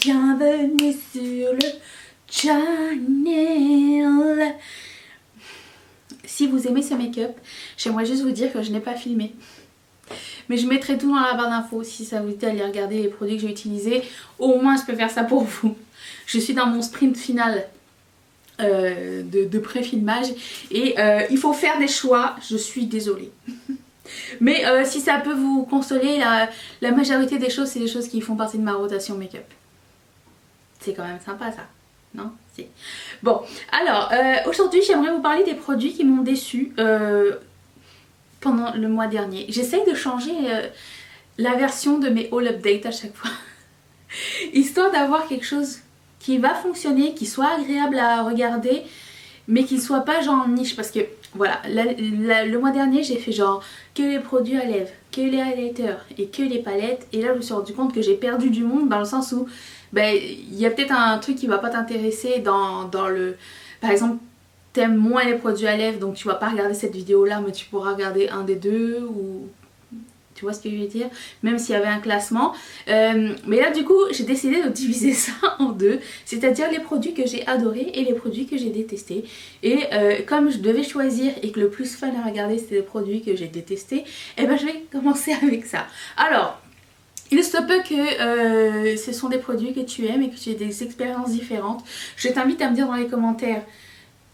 Bienvenue sur le channel. Si vous aimez ce make-up, j'aimerais juste vous dire que je n'ai pas filmé. Mais je mettrai tout dans la barre d'infos si ça vous dit d'aller regarder les produits que j'ai utilisés. Au moins je peux faire ça pour vous. Je suis dans mon sprint final de pré-filmage et il faut faire des choix, je suis désolée. Mais si ça peut vous consoler, la majorité des choses c'est des choses qui font partie de ma rotation make-up. C'est quand même sympa ça, non? Si. Bon, alors aujourd'hui j'aimerais vous parler des produits qui m'ont déçue pendant le mois dernier. J'essaye de changer la version de mes haul updates à chaque fois. Histoire d'avoir quelque chose qui va fonctionner, qui soit agréable à regarder, mais qui soit pas genre niche. Parce que voilà, le mois dernier j'ai fait genre que les produits à lèvres, que les highlighters et que les palettes. Et là je me suis rendu compte que j'ai perdu du monde dans le sens où ben, y a peut-être un truc qui va pas t'intéresser dans le... Par exemple, t'aimes moins les produits à lèvres, donc tu vas pas regarder cette vidéo là, mais tu pourras regarder un des deux, ou... Tu vois ce que je veux dire? Même s'il y avait un classement. Mais là du coup j'ai décidé de diviser ça en deux. C'est-à-dire les produits que j'ai adorés et les produits que j'ai détestés. Et comme je devais choisir et que le plus fun à regarder c'était les produits que j'ai détestés, et ben je vais commencer avec ça. Alors, il se peut que ce sont des produits que tu aimes et que tu aies des expériences différentes. Je t'invite à me dire dans les commentaires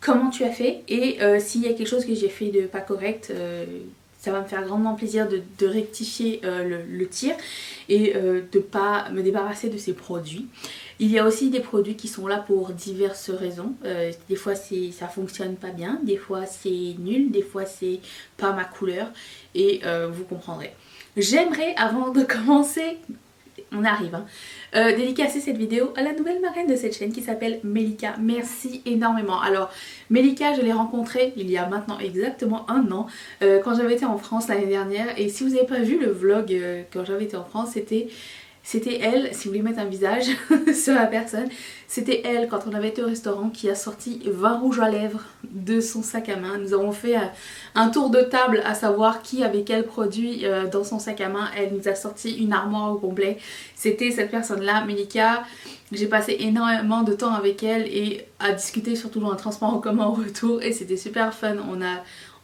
comment tu as fait. Et s'il y a quelque chose que j'ai fait de pas correct... ça va me faire grandement plaisir de rectifier le tir et de pas me débarrasser de ces produits. Il y a aussi des produits qui sont là pour diverses raisons. Des fois ça fonctionne pas bien, des fois c'est nul, des fois c'est pas ma couleur et vous comprendrez. J'aimerais, avant de commencer, on arrive, hein, dédicacer cette vidéo à la nouvelle marraine de cette chaîne qui s'appelle Melika. Merci énormément. Alors Melika, je l'ai rencontrée il y a maintenant exactement un an quand j'avais été en France l'année dernière. Et si vous n'avez pas vu le vlog quand j'avais été en France, c'était elle, si vous voulez mettre un visage sur la personne, c'était elle quand on avait été au restaurant qui a sorti 20 rouges à lèvres de son sac à main. Nous avons fait un tour de table à savoir qui avait quel produit dans son sac à main. Elle nous a sorti une armoire au complet. C'était cette personne-là, Melika. J'ai passé énormément de temps avec elle et à discuter surtout dans le transport en commun au retour et c'était super fun.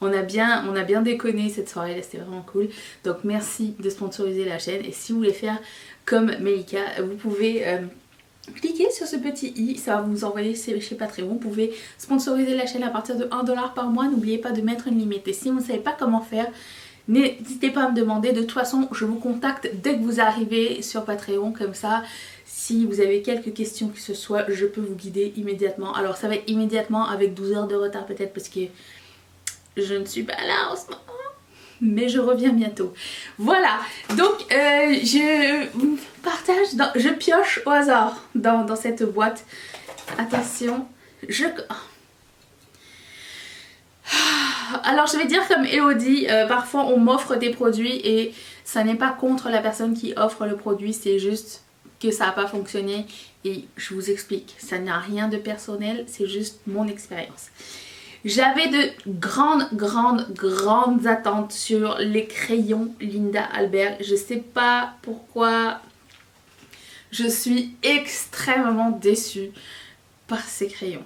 On a bien déconné cette soirée là, c'était vraiment cool. Donc merci de sponsoriser la chaîne et si vous voulez faire comme Melika, vous pouvez cliquer sur ce petit i, ça va vous envoyer chez Patreon. Vous pouvez sponsoriser la chaîne à partir de 1 $ par mois, n'oubliez pas de mettre une limite. Et si vous ne savez pas comment faire, n'hésitez pas à me demander. De toute façon, je vous contacte dès que vous arrivez sur Patreon, comme ça, si vous avez quelques questions que ce soit, je peux vous guider immédiatement. Alors ça va être immédiatement avec 12 heures de retard peut-être parce que je ne suis pas là en ce moment. Mais je reviens bientôt. Voilà, donc je partage, je pioche au hasard dans cette boîte. Attention, alors je vais dire comme Elodie, parfois on m'offre des produits et ça n'est pas contre la personne qui offre le produit, c'est juste que ça n'a pas fonctionné et je vous explique, ça n'a rien de personnel, c'est juste mon expérience. J'avais de grandes attentes sur les crayons Linda Albert. Je sais pas pourquoi je suis extrêmement déçue par ces crayons.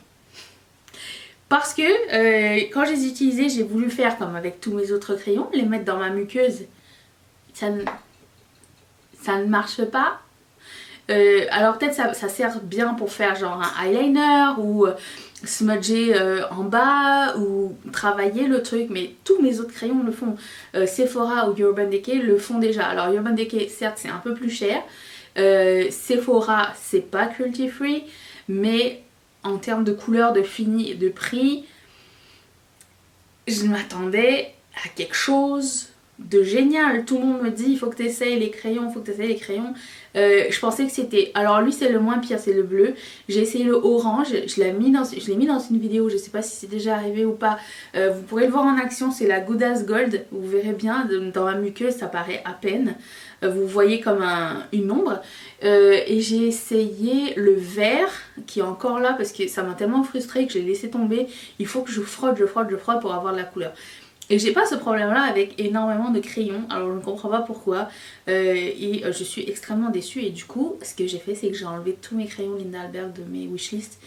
Parce que quand je les ai utilisés, j'ai voulu faire comme avec tous mes autres crayons, les mettre dans ma muqueuse. Ça ne marche pas. Alors peut-être ça sert bien pour faire genre un eyeliner ou smudger en bas ou travailler le truc, mais tous mes autres crayons le font. Sephora ou Urban Decay le font déjà. Alors Urban Decay certes c'est un peu plus cher, Sephora c'est pas cruelty free, mais en termes de couleur, de fini et de prix, je m'attendais à quelque chose de génial. Tout le monde me dit il faut que tu essayes les crayons, il faut que tu essayes les crayons. Je pensais que c'était... Alors lui c'est le moins pire, c'est le bleu. J'ai essayé le orange, je l'ai mis dans une vidéo, je sais pas si c'est déjà arrivé ou pas. Vous pourrez le voir en action, c'est la Good as Gold. Vous verrez bien, dans ma muqueuse ça paraît à peine. Vous voyez comme une ombre. Et j'ai essayé le vert qui est encore là parce que ça m'a tellement frustrée que j'ai laissé tomber. Il faut que je frotte pour avoir de la couleur. Et j'ai pas ce problème là avec énormément de crayons, alors je ne comprends pas pourquoi. Je suis extrêmement déçue et du coup ce que j'ai fait c'est que j'ai enlevé tous mes crayons Linda Albert de mes wishlists.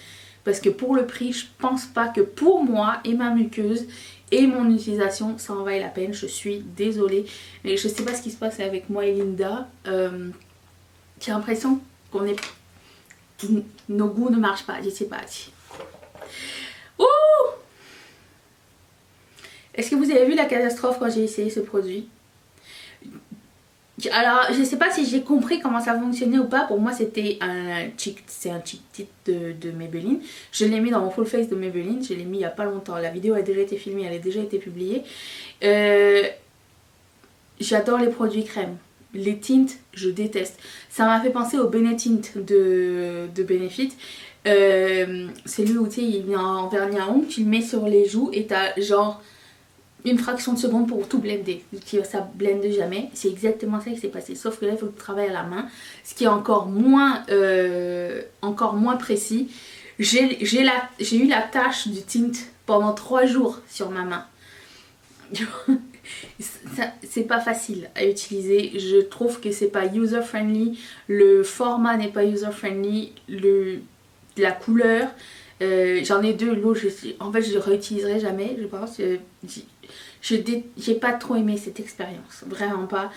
Parce que pour le prix je pense pas que pour moi et ma muqueuse et mon utilisation ça en vaille la peine. Je suis désolée mais je sais pas ce qui se passe avec moi et Linda. J'ai l'impression qu'on est... nos goûts ne marchent pas, je sais pas. Ouh! Est-ce que vous avez vu la catastrophe quand j'ai essayé ce produit? Alors je sais pas si j'ai compris comment ça fonctionnait ou pas. Pour moi c'était un cheek tint de Maybelline. Je l'ai mis dans mon full face de Maybelline. Je l'ai mis il y a pas longtemps. La vidéo a déjà été filmée, elle a déjà été publiée. J'adore les produits crème. Les tints je déteste. Ça m'a fait penser au Benetint de Benefit. C'est lui où tu sais il vient en vernis à ongles. Tu le mets sur les joues et t'as genre une fraction de seconde pour tout blender. Ça blende jamais. C'est exactement ça qui s'est passé. Sauf que là, il faut que tu travailles à la main. Ce qui est encore moins précis. J'ai eu la tache du tint pendant 3 jours sur ma main. C'est pas facile à utiliser. Je trouve que c'est pas user friendly. Le format n'est pas user friendly. La couleur. J'en ai 2. L'autre, en fait, je le réutiliserai jamais. Je pense. J'ai pas trop aimé cette expérience, vraiment pas.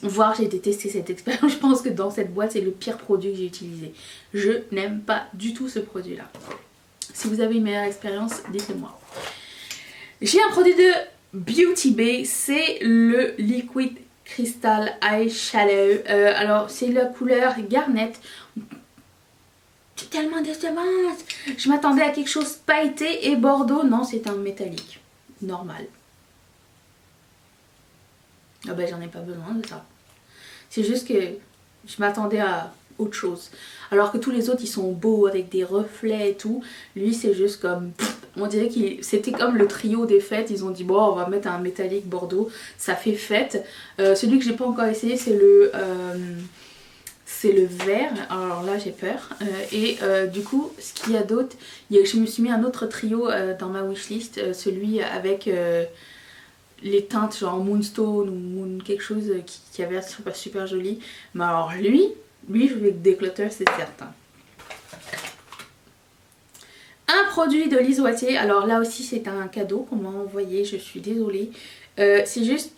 Voire j'ai détesté cette expérience. Je pense que dans cette boîte c'est le pire produit que j'ai utilisé. Je n'aime pas du tout ce produit là. Si vous avez une meilleure expérience, dites-le moi. J'ai un produit de Beauty Bay, c'est le Liquid Crystal Eyeshadow. Alors c'est la couleur Garnet. C'est tellement décevante. Je m'attendais à quelque chose pailleté et bordeaux. Non, c'est un métallique normal. Ah ben j'en ai pas besoin de ça. C'est juste que je m'attendais à autre chose. Alors que tous les autres ils sont beaux avec des reflets et tout. Lui c'est juste comme... on dirait que c'était comme le trio des fêtes. Ils ont dit bon on va mettre un métallique bordeaux. Ça fait fête. Celui que j'ai pas encore essayé c'est le vert. Alors là j'ai peur. Du coup ce qu'il y a d'autre... je me suis mis un autre trio dans ma wishlist. Celui avec... les teintes genre Moonstone ou Moon quelque chose qui avait l'air super joli. Mais alors lui je vais déclutter c'est certain. Un produit de Lise Wattier. Alors là aussi c'est un cadeau qu'on m'a envoyé. Je suis désolée. C'est juste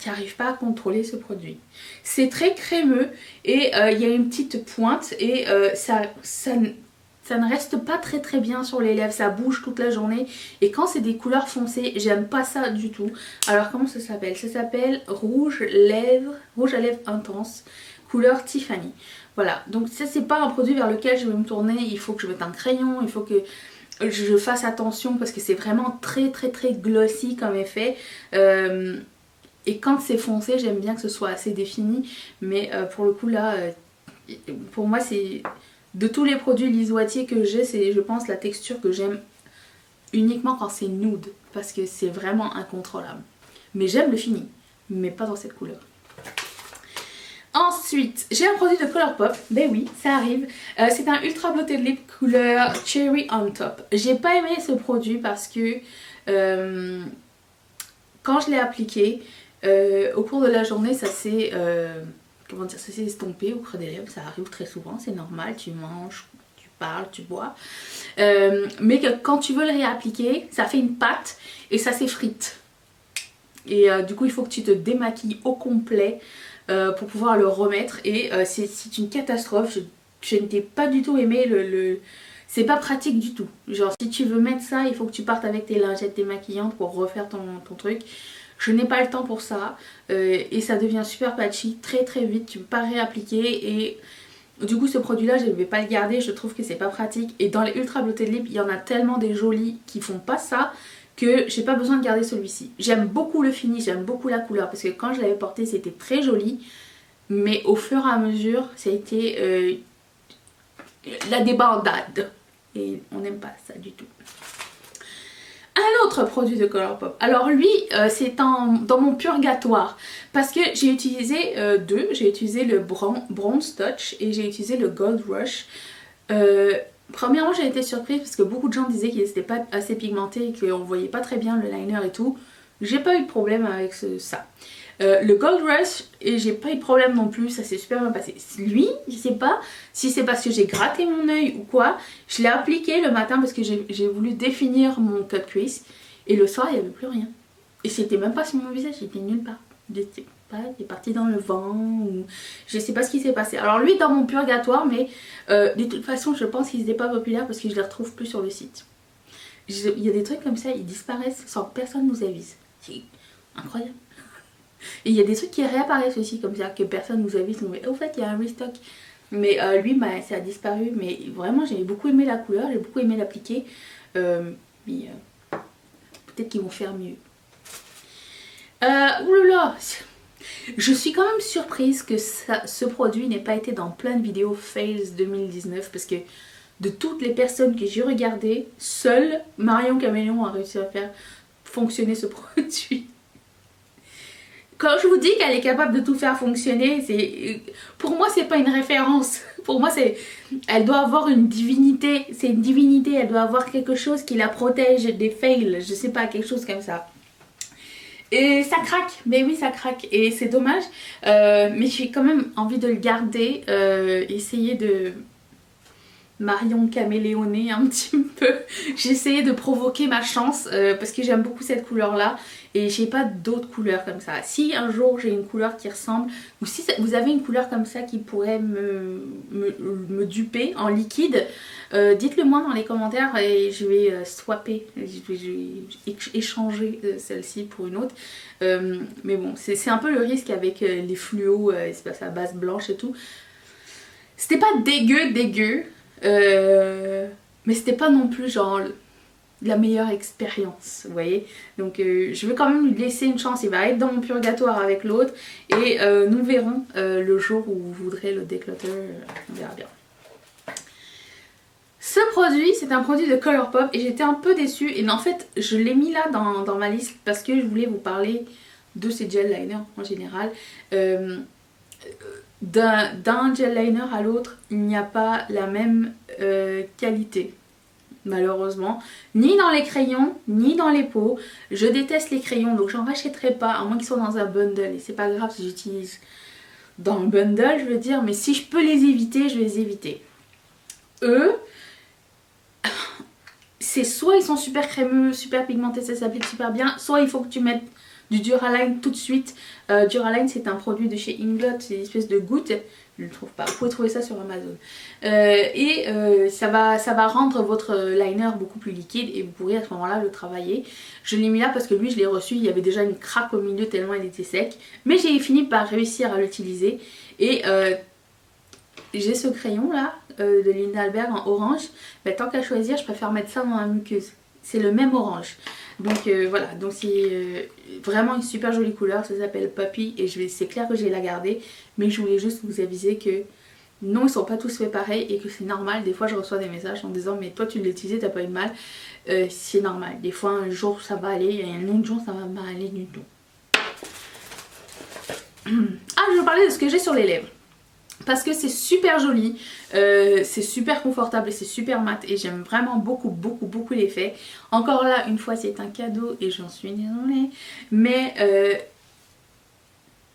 j'arrive pas à contrôler ce produit. C'est très crémeux et il y a une petite pointe et ça ne reste pas très bien sur les lèvres, ça bouge toute la journée. Et quand c'est des couleurs foncées, j'aime pas ça du tout. Alors comment ça s'appelle? Ça s'appelle rouge à lèvres intense, couleur Tiffany. Voilà, donc ça c'est pas un produit vers lequel je vais me tourner. Il faut que je mette un crayon, il faut que je fasse attention parce que c'est vraiment très glossy comme effet. Et quand c'est foncé, j'aime bien que ce soit assez défini. Mais pour le coup là, pour moi c'est... De tous les produits Lise Wattier que j'ai, c'est je pense la texture que j'aime uniquement quand c'est nude. Parce que c'est vraiment incontrôlable. Mais j'aime le fini, mais pas dans cette couleur. Ensuite, j'ai un produit de Colourpop. Ben oui, ça arrive. C'est un Ultra Blotted Lip couleur Cherry on Top. J'ai pas aimé ce produit parce que quand je l'ai appliqué, au cours de la journée, ça s'est... comment dire, ça s'est estompé au creux des lèvres, ça arrive très souvent, c'est normal, tu manges, tu parles, tu bois. Mais que quand tu veux le réappliquer, ça fait une pâte et ça s'effrite. Et du coup il faut que tu te démaquilles au complet pour pouvoir le remettre. Et c'est une catastrophe, je n'ai pas du tout aimé c'est pas pratique du tout. Genre si tu veux mettre ça, il faut que tu partes avec tes lingettes démaquillantes pour refaire ton truc. Je n'ai pas le temps pour ça et ça devient super patchy très vite, tu peux pas réappliquer et du coup ce produit là je ne vais pas le garder, je trouve que c'est pas pratique. Et dans les Ultra Blotted Lip il y en a tellement des jolis qui font pas ça que j'ai pas besoin de garder celui-ci. J'aime beaucoup le fini, j'aime beaucoup la couleur parce que quand je l'avais porté c'était très joli, mais au fur et à mesure ça a été la débandade et on n'aime pas ça du tout. Un autre produit de Colourpop. Alors lui c'est dans mon purgatoire parce que j'ai utilisé deux. J'ai utilisé le Bronze Touch et j'ai utilisé le Gold Rush. Premièrement, j'ai été surprise parce que beaucoup de gens disaient qu'il n'était pas assez pigmenté et qu'on voyait pas très bien le liner et tout. J'ai pas eu de problème avec ça. Le Gold Rush, et j'ai pas eu de problème non plus, ça s'est super bien passé. Lui, je sais pas si c'est parce que j'ai gratté mon œil ou quoi, je l'ai appliqué le matin parce que j'ai voulu définir mon cut crease et le soir il n'y avait plus rien. Et c'était même pas sur mon visage, il était nulle part. Il est parti dans le vent ou je sais pas ce qui s'est passé. Alors lui dans mon purgatoire, mais de toute façon je pense qu'il n'était pas populaire parce que je les retrouve plus sur le site. Il y a des trucs comme ça, ils disparaissent sans que personne nous avise. C'est incroyable. Et il y a des trucs qui réapparaissent aussi comme ça, que personne nous avise. Mais au fait il y a un restock. Mais lui bah, ça a disparu. Mais vraiment j'ai beaucoup aimé la couleur, j'ai beaucoup aimé l'appliquer. Mais peut-être qu'ils vont faire mieux. Oulala, je suis quand même surprise que ce produit n'ait pas été dans plein de vidéos Fails 2019 parce que de toutes les personnes que j'ai regardées, seule Marion Caméléon a réussi à faire fonctionner ce produit. Quand je vous dis qu'elle est capable de tout faire fonctionner, pour moi c'est pas une référence. Pour moi elle doit avoir une divinité, c'est une divinité, elle doit avoir quelque chose qui la protège des fails, je sais pas, quelque chose comme ça. Et ça craque, mais oui ça craque et c'est dommage, mais j'ai quand même envie de le garder, essayer de Marion caméléoner un petit peu. J'ai essayé de provoquer ma chance parce que j'aime beaucoup cette couleur là et j'ai pas d'autres couleurs comme ça. Si un jour j'ai une couleur qui ressemble ou si vous avez une couleur comme ça qui pourrait me duper en liquide, dites-le moi dans les commentaires et je vais swapper, je vais échanger celle-ci pour une autre. Mais bon, c'est un peu le risque avec les fluos, c'est pas sa base blanche et tout. C'était pas dégueu. Mais c'était pas non plus genre la meilleure expérience, vous voyez. Donc je vais quand même lui laisser une chance, il va être dans mon purgatoire avec l'autre et nous verrons le jour où vous voudrez le déclutter, on verra bien. Ce produit, c'est un produit de Colourpop et j'étais un peu déçue et en fait je l'ai mis là dans ma liste parce que je voulais vous parler de ces gel liners en général. D'un gel liner à l'autre, il n'y a pas la même qualité, malheureusement. Ni dans les crayons, ni dans les pots. Je déteste les crayons, donc j'en rachèterai pas, à moins qu'ils soient dans un bundle. Et c'est pas grave si j'utilise dans le bundle, je veux dire. Mais si je peux les éviter, je vais les éviter. Eux, c'est soit ils sont super crémeux, super pigmentés, ça s'applique super bien, soit il faut que tu mettes du Duraline tout de suite. Duraline c'est un produit de chez Inglot, c'est une espèce de goutte, je ne le trouve pas, vous pouvez trouver ça sur Amazon. Ça va rendre votre liner beaucoup plus liquide et vous pourrez à ce moment là le travailler. Je l'ai mis là parce que lui je l'ai reçu, il y avait déjà une craque au milieu tellement il était sec. Mais j'ai fini par réussir à l'utiliser et j'ai ce crayon là de Lindalberg en orange, mais tant qu'à choisir je préfère mettre ça dans la muqueuse. C'est le même orange. Donc voilà, donc c'est vraiment une super jolie couleur, ça s'appelle Puppy et c'est clair que je vais la garder, mais je voulais juste vous aviser que non ils sont pas tous faits pareil et que c'est normal. Des fois je reçois des messages en disant mais toi tu l'as utilisé, t'as pas eu de mal. C'est normal, des fois un jour ça va aller et un autre jour ça va pas aller du tout. Ah, je vais vous parler de ce que j'ai sur les lèvres. Parce que c'est super joli, c'est super confortable et c'est super mat et j'aime vraiment beaucoup l'effet. Encore là, une fois c'est un cadeau et j'en suis désolée. Mais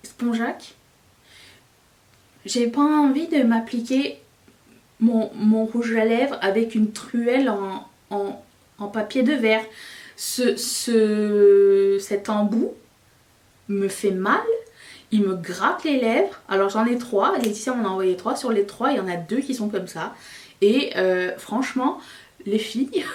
Spongeac, j'ai pas envie de m'appliquer mon rouge à lèvres avec une truelle en papier de verre. Cet embout me fait mal. Il me gratte les lèvres. Alors j'en ai 3, Laetitia m'en a envoyé 3. Sur les 3, il y en a 2 qui sont comme ça. Et franchement, les filles,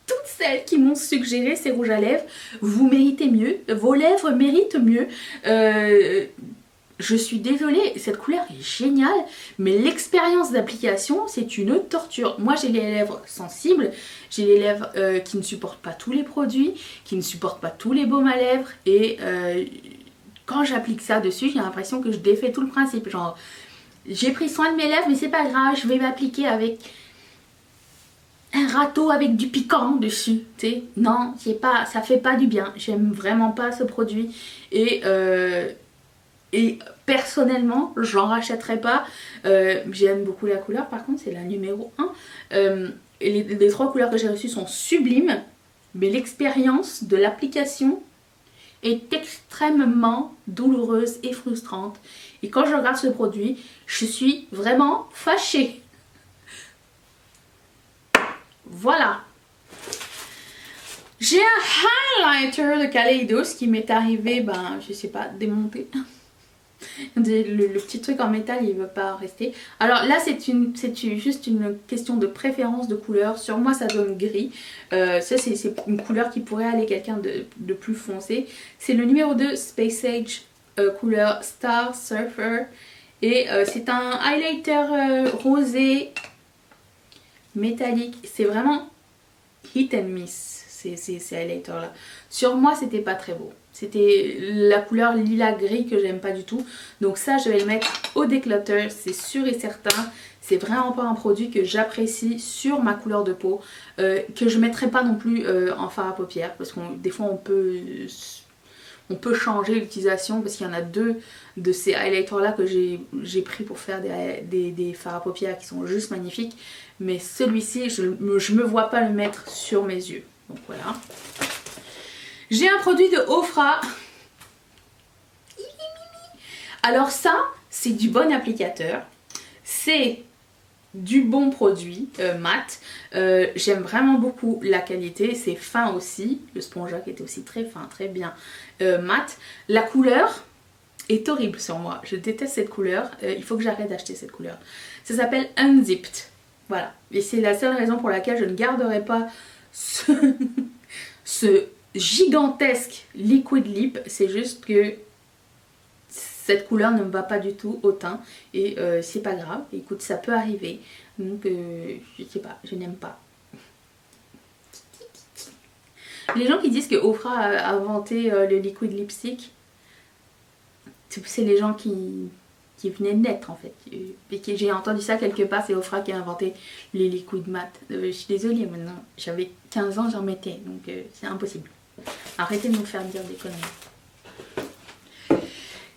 toutes celles qui m'ont suggéré ces rouges à lèvres, vous méritez mieux. Vos lèvres méritent mieux. Je suis désolée, cette couleur est géniale, mais l'expérience d'application, c'est une torture. Moi, j'ai les lèvres sensibles, j'ai les lèvres qui ne supportent pas tous les produits, qui ne supportent pas tous les baumes à lèvres et... quand j'applique ça dessus, j'ai l'impression que je défais tout le principe. Genre, j'ai pris soin de mes lèvres, mais c'est pas grave, je vais m'appliquer avec un râteau avec du piquant dessus. Tu sais, non, ça fait pas du bien. J'aime vraiment pas ce produit. Et Et personnellement, j'en rachèterai pas. J'aime beaucoup la couleur, par contre, c'est la numéro 1. Et les 3 couleurs que j'ai reçues sont sublimes, mais l'expérience de l'application est extrêmement douloureuse et frustrante. Et quand je regarde ce produit, je suis vraiment fâchée. Voilà. J'ai un highlighter de Kaleidos qui m'est arrivé, ben, je sais pas, démonté. Le petit truc en métal, il veut pas rester. Alors là, c'est juste une question de préférence de couleur. Sur moi, ça donne gris. Ça, c'est une couleur qui pourrait aller quelqu'un de plus foncé. C'est le numéro 2 Space Age, couleur Star Surfer. Et c'est un highlighter rosé métallique. C'est vraiment hit and miss, ces highlighters là. Sur moi, c'était pas très beau. C'était la couleur lilas gris que j'aime pas du tout. Donc ça, je vais le mettre au declutter, c'est sûr et certain. C'est vraiment pas un produit que j'apprécie sur ma couleur de peau. Que je mettrai pas non plus en fard à paupières. Parce que des fois, on peut changer l'utilisation. Parce qu'il y en a 2 de ces highlighters là que j'ai pris pour faire des fards à paupières qui sont juste magnifiques. Mais celui-ci, je me vois pas le mettre sur mes yeux. Donc voilà. J'ai un produit de Ofra. Alors ça, c'est du bon applicateur. C'est du bon produit mat. J'aime vraiment beaucoup la qualité. C'est fin aussi. Le spongeac était aussi très fin, très bien mat. La couleur est horrible sur moi. Je déteste cette couleur. Il faut que j'arrête d'acheter cette couleur. Ça s'appelle Unzipped. Voilà. Et c'est la seule raison pour laquelle je ne garderai pas ce gigantesque liquid lip. C'est juste que cette couleur ne me va pas du tout au teint. Et c'est pas grave. Écoute, ça peut arriver. Donc, je sais pas. Je n'aime pas. Les gens qui disent que Ofra a inventé le liquid lipstick, c'est les gens qui venaient de naître en fait. Et j'ai entendu ça quelque part, c'est Ofra qui a inventé les liquid mat. Je suis désolée maintenant, j'avais 15 ans, j'en mettais, donc c'est impossible. Arrêtez de nous faire dire des conneries.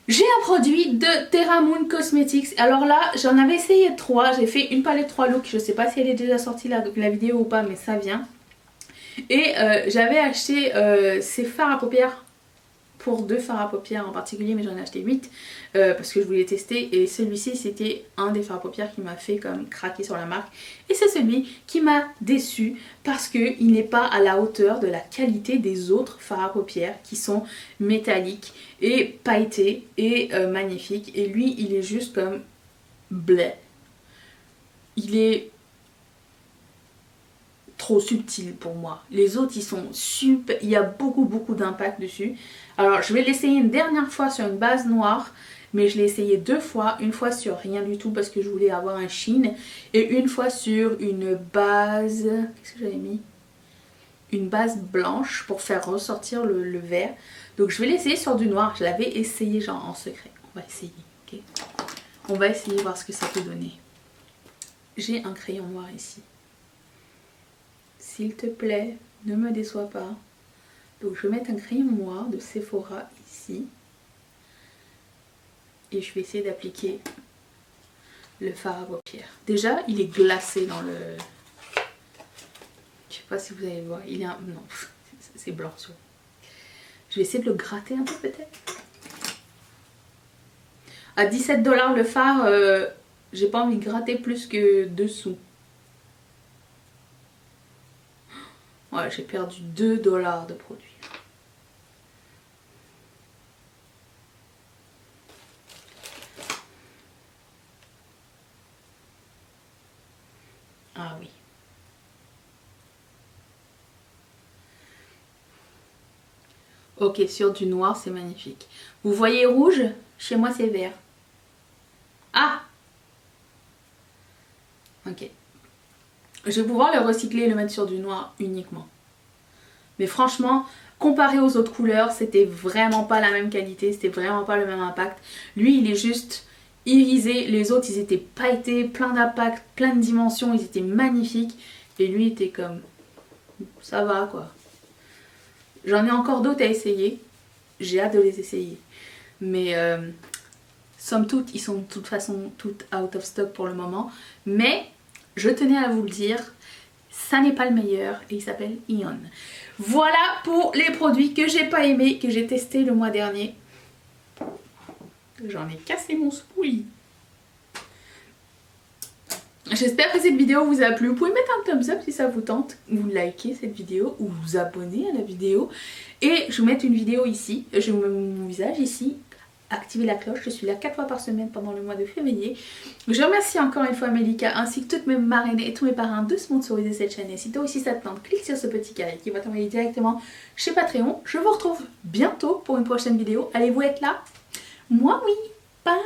J'ai un produit de Terra Moon Cosmetics. Alors là, j'en avais essayé 3. J'ai fait une palette 3 looks. Je sais pas si elle est déjà sortie la vidéo ou pas, mais ça vient. Et j'avais acheté ces fards à paupières pour 2 fards à paupières en particulier, mais j'en ai acheté 8 parce que je voulais tester. Et celui-ci, c'était un des fards à paupières qui m'a fait comme craquer sur la marque. Et c'est celui qui m'a déçu parce qu'il n'est pas à la hauteur de la qualité des autres fards à paupières qui sont métalliques et pailletés et magnifiques. Et lui, il est juste comme bleu. Il est trop subtil pour moi. Les autres, ils sont super, il y a beaucoup d'impact dessus. Alors je vais l'essayer une dernière fois sur une base noire, mais je l'ai essayé 2 fois, une fois sur rien du tout parce que je voulais avoir un sheen, et une fois sur une base, qu'est-ce que j'avais mis, une base blanche pour faire ressortir le vert. Donc je vais l'essayer sur du noir. Je l'avais essayé genre en secret. On va essayer, ok. On va essayer voir ce que ça peut donner. J'ai un crayon noir ici. S'il te plaît, ne me déçois pas. Donc je vais mettre un crayon noir de Sephora ici. Et je vais essayer d'appliquer le fard à paupières. Déjà, il est glacé dans le... Je sais pas si vous allez voir. Il est un... Non, c'est blanc sur. Je vais essayer de le gratter un peu peut-être. À 17 $ le fard, j'ai pas envie de gratter plus que dessous. Ouais, j'ai perdu 2 $ de produit. Ah oui. Ok, sur du noir, c'est magnifique. Vous voyez rouge? Chez moi, c'est vert. Ah! Ok. Je vais pouvoir le recycler et le mettre sur du noir uniquement. Mais franchement, comparé aux autres couleurs, c'était vraiment pas la même qualité, c'était vraiment pas le même impact. Lui, il est juste irisé. Les autres, ils étaient pailletés, plein d'impact, plein de dimensions, ils étaient magnifiques. Et lui, il était comme... ça va quoi. J'en ai encore d'autres à essayer. J'ai hâte de les essayer. Mais Somme toute, ils sont de toute façon toutes out of stock pour le moment. Mais je tenais à vous le dire, ça n'est pas le meilleur et il s'appelle Ion. Voilà pour les produits que j'ai pas aimés, que j'ai testé le mois dernier. J'en ai cassé mon spoolie. J'espère que cette vidéo vous a plu. Vous pouvez mettre un thumbs up si ça vous tente. Vous likez cette vidéo ou vous abonnez à la vidéo. Et je vous mets une vidéo ici. Je vous mets mon visage ici. Activez la cloche. Je suis là 4 fois par semaine pendant le mois de février. Je remercie encore une fois Melika ainsi que toutes mes marraines et tous mes parrains de sponsoriser cette chaîne. Et si toi aussi ça te tente, clique sur ce petit carré qui va t'envoyer directement chez Patreon. Je vous retrouve bientôt pour une prochaine vidéo. Allez-vous être là? Moi oui. Bye.